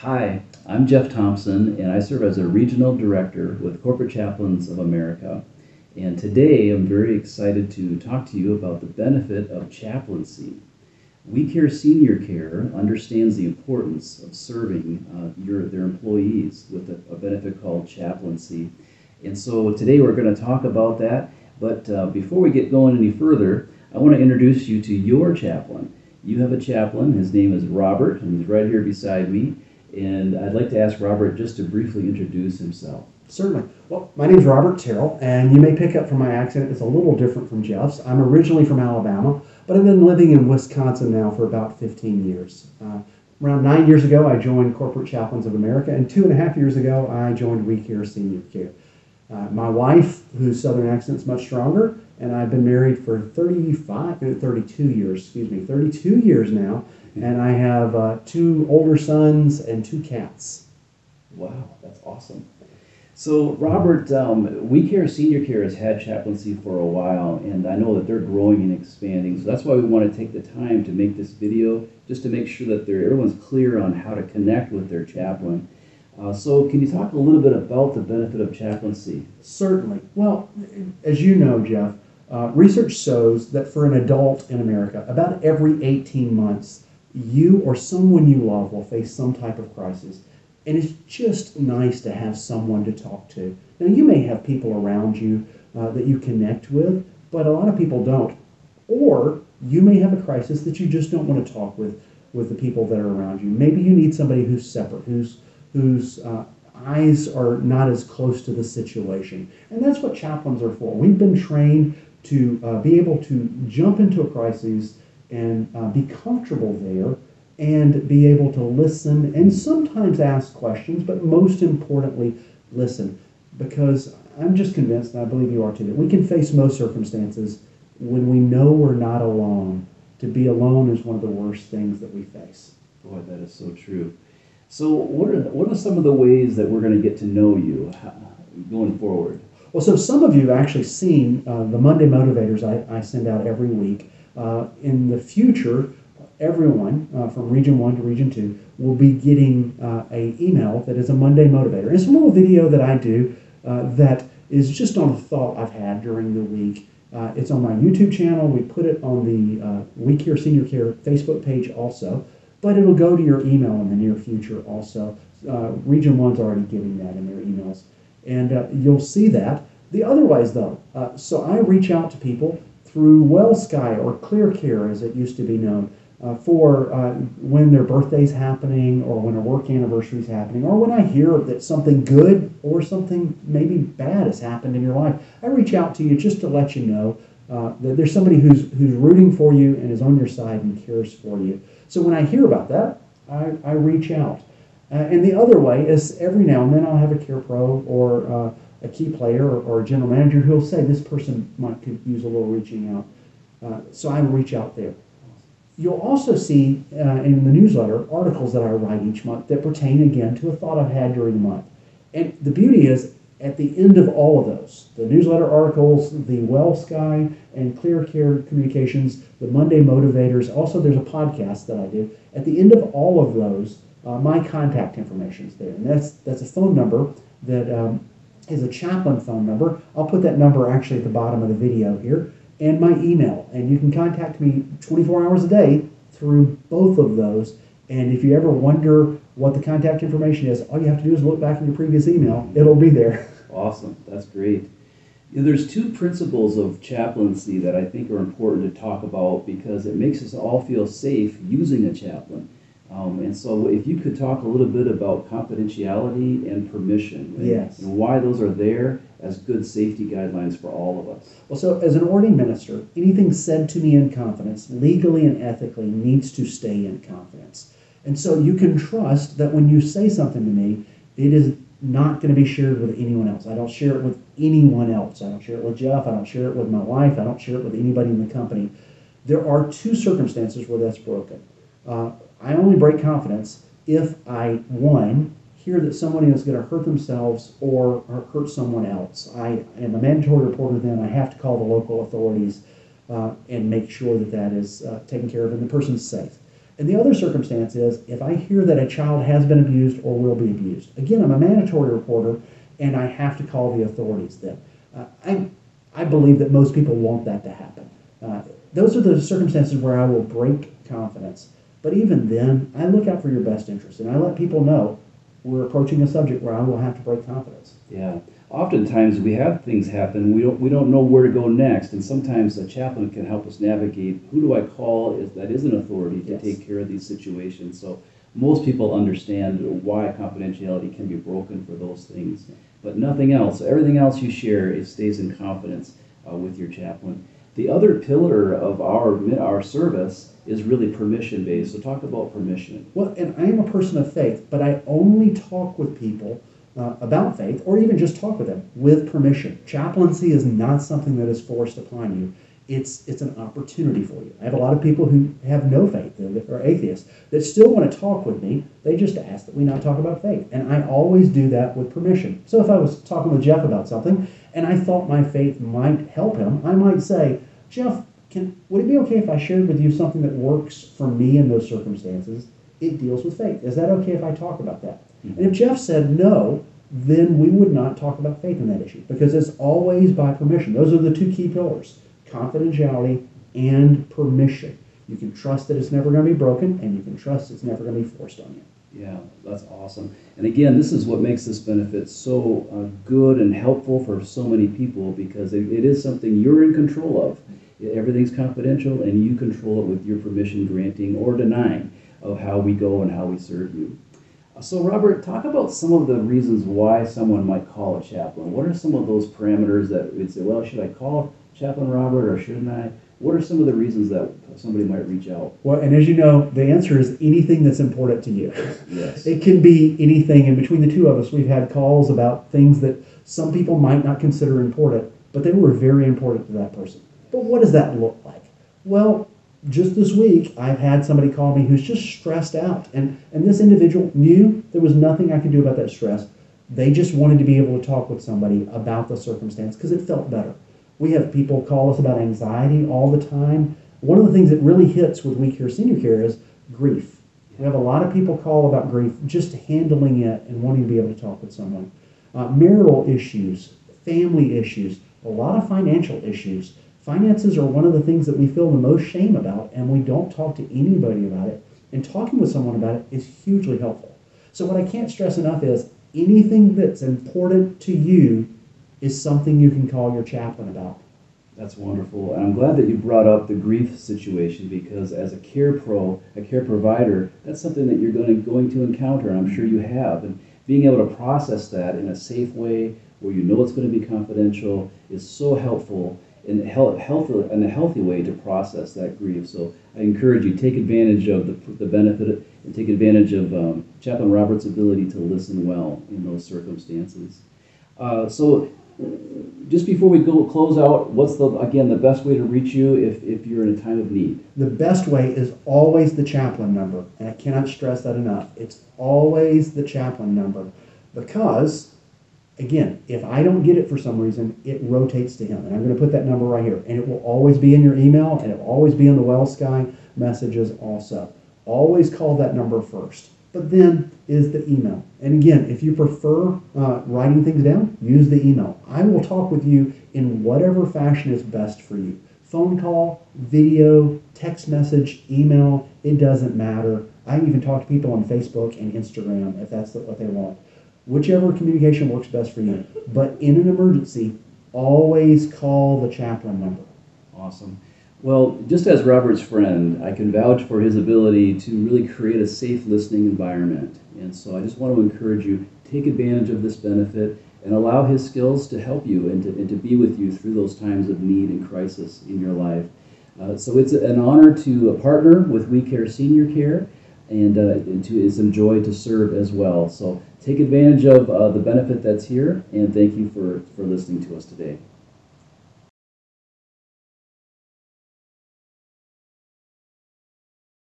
Hi, I'm Jeff Thompson, and I serve as a regional director with Corporate Chaplains of America. And today I'm very excited to talk to you about the benefit of chaplaincy. We Care Senior Care understands the importance of serving their employees with a benefit called chaplaincy. And so today we're going to talk about that. But before we get going any further, I want to introduce you to your chaplain. You have a chaplain. His name is Robert, and he's right here beside me. And I'd like to ask Robert just to briefly introduce himself. Certainly. Well, my name is Robert Terrell, and you may pick up from my accent, it's a little different from Jeff's. I'm originally from Alabama, but I've been living in Wisconsin now for about 15 years. Around 9 years ago, I joined Corporate Chaplains of America, and 2.5 years ago, I joined We Care Senior Care. My wife, whose Southern accent is much stronger, and I've been married for 32 years now, and I have 2 older sons and 2 cats. Wow, that's awesome. So, Robert, We Care Senior Care has had chaplaincy for a while, and I know that they're growing and expanding. So that's why we want to take the time to make this video, just to make sure that everyone's clear on how to connect with their chaplain. So can you talk a little bit about the benefit of chaplaincy? Certainly. Well, as you know, Jeff, research shows that for an adult in America, about every 18 months, you or someone you love will face some type of crisis. And it's just nice to have someone to talk to. Now, you may have people around you that you connect with, but a lot of people don't. Or you may have a crisis that you just don't want to talk with the people that are around you. Maybe you need somebody who's separate, whose eyes are not as close to the situation. And that's what chaplains are for. We've been trained to be able to jump into a crisis and be comfortable there and be able to listen and sometimes ask questions, but most importantly, listen. Because I'm just convinced, and I believe you are too, that we can face most circumstances when we know we're not alone. To be alone is one of the worst things that we face. Boy, that is so true. So what are some of the ways that we're going to get to know you going forward? Well, so some of you have actually seen the Monday Motivators I send out every week. In the future, everyone from Region 1 to Region 2 will be getting an email that is a Monday Motivator. And it's a little video that I do that is just on a thought I've had during the week. It's on my YouTube channel. We put it on the We Care Senior Care Facebook page also. But it'll go to your email in the near future also. Region 1's already giving that in their emails. And you'll see that. The other ways, though, so I reach out to people through WellSky or Clear Care, as it used to be known, for when their birthday's happening or when a work anniversary's happening or when I hear that something good or something maybe bad has happened in your life. I reach out to you just to let you know that there's somebody who's rooting for you and is on your side and cares for you. So when I hear about that, I reach out. And the other way is every now and then I'll have a care pro or a key player or a general manager who'll say this person could use a little reaching out. So I reach out there. You'll also see in the newsletter articles that I write each month that pertain again to a thought I've had during the month. And the beauty is, at the end of all of those, the newsletter articles, the WellSky and Clear Care Communications, the Monday Motivators, also there's a podcast that I do. At the end of all of those, my contact information is there. And that's a phone number that is a chaplain phone number. I'll put that number actually at the bottom of the video here. And my email. And you can contact me 24 hours a day through both of those. And if you ever wonder what the contact information is, all you have to do is look back in your previous email. It'll be there. Awesome. That's great. There's 2 principles of chaplaincy that I think are important to talk about because it makes us all feel safe using a chaplain. And so if you could talk a little bit about confidentiality and permission, Yes. And why those are there as good safety guidelines for all of us. Well, so as an ordained minister, anything said to me in confidence, legally and ethically, needs to stay in confidence. And so you can trust that when you say something to me, it is not going to be shared with anyone else. I don't share it with anyone else. I don't share it with Jeff. I don't share it with my wife. I don't share it with anybody in the company. There are 2 circumstances where that's broken. I only break confidence if I, 1, hear that somebody is going to hurt themselves or hurt someone else. I am a mandatory reporter then. I have to call the local authorities and make sure that that is taken care of and the person's safe. And the other circumstance is if I hear that a child has been abused or will be abused. Again, I'm a mandatory reporter, and I have to call the authorities then. I believe that most people want that to happen. Those are the circumstances where I will break confidence. But even then, I look out for your best interest, and I let people know we're approaching a subject where I will have to break confidence. Yeah. Oftentimes we have things happen, we don't know where to go next, and sometimes a chaplain can help us navigate who do I call that is an authority to Yes. take care of these situations. So most people understand why confidentiality can be broken for those things, but nothing else. Everything else you share, it stays in confidence with your chaplain. The other pillar of our service is really permission based. So talk about permission. Well, and I am a person of faith, but I only talk with people about faith, or even just talk with them with permission. Chaplaincy is not something that is forced upon you. It's an opportunity for you. I have a lot of people who have no faith, or atheists, that still want to talk with me. They just ask that we not talk about faith. And I always do that with permission. So if I was talking with Jeff about something, and I thought my faith might help him, I might say, Jeff, would it be okay if I shared with you something that works for me in those circumstances? It deals with faith. Is that okay if I talk about that? And if Jeff said no, then we would not talk about faith in that issue, because it's always by permission. Those are the two key pillars: confidentiality and permission. You can trust that it's never going to be broken, and you can trust it's never going to be forced on you. Yeah, that's awesome. And again, this is what makes this benefit so good and helpful for so many people, because it is something you're in control of. Everything's confidential, and you control it with your permission granting or denying of how we go and how we serve you. So Robert, talk about some of the reasons why someone might call a chaplain. What are some of those parameters that we'd say, well, should I call Chaplain Robert or shouldn't I? What are some of the reasons that somebody might reach out? Well, and as you know, the answer is anything that's important to you. Yes. It can be anything, and between the two of us, we've had calls about things that some people might not consider important, but they were very important to that person. But what does that look like? Well, just this week, I've had somebody call me who's just stressed out. And this individual knew there was nothing I could do about that stress. They just wanted to be able to talk with somebody about the circumstance because it felt better. We have people call us about anxiety all the time. One of the things that really hits with We Care Senior Care is grief. We have a lot of people call about grief, just handling it and wanting to be able to talk with someone. Marital issues, family issues, a lot of financial issues. Finances are one of the things that we feel the most shame about, and we don't talk to anybody about it. And talking with someone about it is hugely helpful. So what I can't stress enough is anything that's important to you is something you can call your chaplain about. That's wonderful. And I'm glad that you brought up the grief situation, because as a care provider, that's something that you're going to encounter, and I'm sure you have. And being able to process that in a safe way where you know it's going to be confidential is so helpful in a healthy way to process that grief. So I encourage you, take advantage of the benefit and take advantage of Chaplain Robert's ability to listen well in those circumstances. So just before we close out, what's the best way to reach you if you're in a time of need? The best way is always the chaplain number, and I cannot stress that enough. It's always the chaplain number, because again, if I don't get it for some reason, it rotates to him. And I'm going to put that number right here. And it will always be in your email, and it will always be in the WellSky messages also. Always call that number first. But then is the email. And again, if you prefer writing things down, use the email. I will talk with you in whatever fashion is best for you. Phone call, video, text message, email, it doesn't matter. I even talk to people on Facebook and Instagram if that's what they want. Whichever communication works best for you. But in an emergency, always call the chaplain number. Awesome. Well, just as Robert's friend, I can vouch for his ability to really create a safe listening environment. And so I just want to encourage you, take advantage of this benefit and allow his skills to help you and to be with you through those times of need and crisis in your life. So it's an honor to partner with We Care Senior Care, and it's a joy to serve as well. So take advantage of the benefit that's here, and thank you for listening to us today.